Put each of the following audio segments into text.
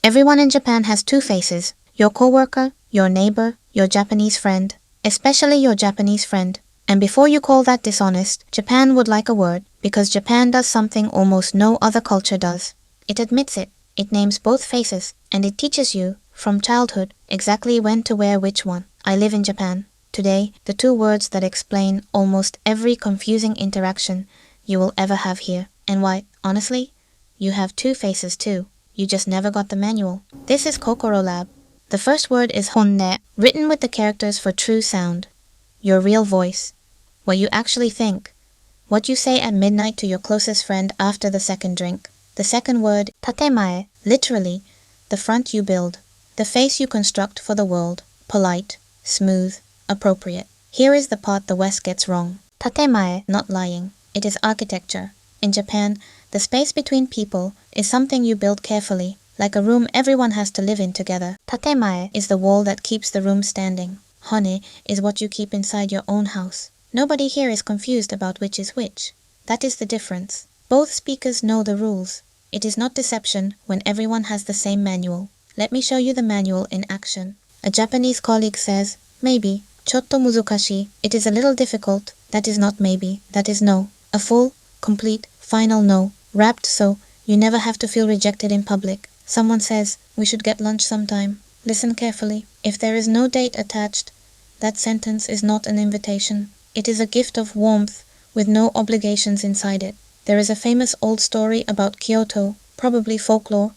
Everyone in Japan has two faces: your coworker, your neighbor, your Japanese friend, especially your Japanese friend. And before you call that dishonest, Japan would like a word, because Japan does something almost no other culture does. It admits it. It names both faces, and it teaches you, from childhood, exactly when to wear which one. I live in Japan. Today, the two words that explain almost every confusing interaction you will ever have here. And why, honestly, you have two faces too. You just never got the manual. This is KOKORO Lab. The first word is Honne, written with the characters for true sound. Your real voice. What you actually think. What you say at midnight to your closest friend after the second drink. The second word, tatemae, literally, the front you build. The face you construct for the world. Polite, smooth, appropriate. Here is the part the West gets wrong. Tatemae, not lying. It is architecture. In Japan, the space between people is something you build carefully, like a room everyone has to live in together. Tatemae is the wall that keeps the room standing. Honne is what you keep inside your own house. Nobody here is confused about which is which. That is the difference. Both speakers know the rules. It is not deception when everyone has the same manual. Let me show you the manual in action. A Japanese colleague says, maybe, chotto muzukashi, it is a little difficult. That is not maybe, that is no. A full, complete, final no, wrapped so you never have to feel rejected in public. Someone says, we should get lunch sometime. Listen carefully. If there is no date attached, that sentence is not an invitation. It is a gift of warmth with no obligations inside it. There is a famous old story about Kyoto, probably folklore,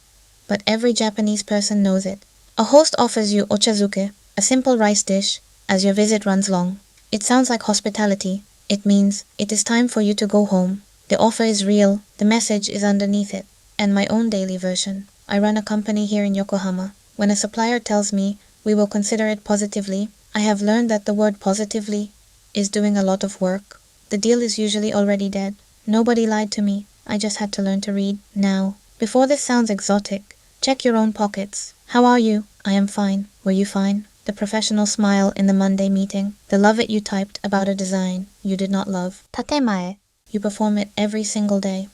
but every Japanese person knows it. A host offers you ochazuke, a simple rice dish, as your visit runs long. It sounds like hospitality. It means it is time for you to go home. The offer is real, the message is underneath it. And my own daily version. I run a company here in Yokohama. When a supplier tells me we will consider it positively, I have learned that the word positively is doing a lot of work. The deal is usually already dead. Nobody lied to me. I just had to learn to read. Now, before this sounds exotic, check your own pockets. How are you? I am fine. Were you fine? The professional smile in the Monday meeting. The love it you typed about a design you did not love. Tatemae. You perform it every single day.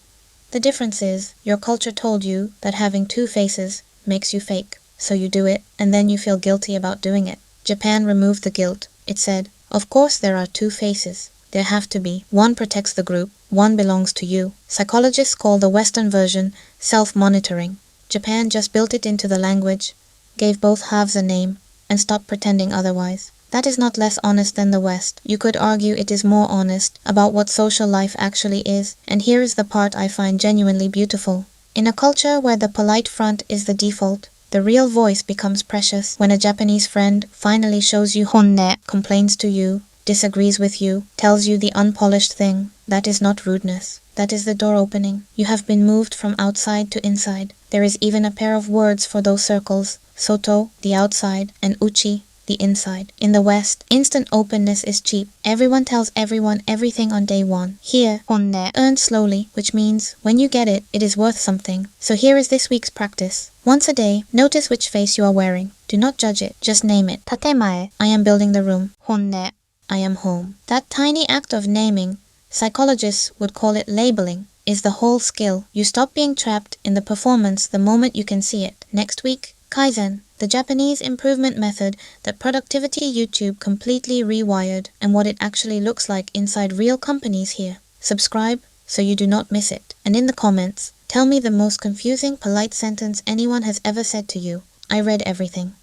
The difference is, your culture told you that having two faces makes you fake. So you do it, and then you feel guilty about doing it. Japan removed the guilt. It said, of course there are two faces. There have to be. One protects the group, one belongs to you. Psychologists call the Western version self-monitoring. Japan just built it into the language, gave both halves a name, and stopped pretending otherwise. That is not less honest than the West. You could argue it is more honest about what social life actually is, and here is the part I find genuinely beautiful. In a culture where the polite front is the default, the real voice becomes precious when a Japanese friend finally shows you honne, complains to you, disagrees with you, tells you the unpolished thing. That is not rudeness. That is the door opening. You have been moved from outside to inside. There is even a pair of words for those circles. Soto, the outside, and uchi, the inside. In the West, instant openness is cheap. Everyone tells everyone everything on day one. Here, honne, earned slowly, which means when you get it, it is worth something. So here is this week's practice. Once a day, notice which face you are wearing. Do not judge it, just name it. Tatemae, I am building the room. Honne, I am home. That tiny act of naming, psychologists would call it labeling, is the whole skill. You stop being trapped in the performance the moment you can see it. Next week, Kaizen, the Japanese improvement method that productivity YouTube completely rewired, and what it actually looks like inside real companies here. Subscribe so you do not miss it. And in the comments, tell me the most confusing polite sentence anyone has ever said to you. I read everything.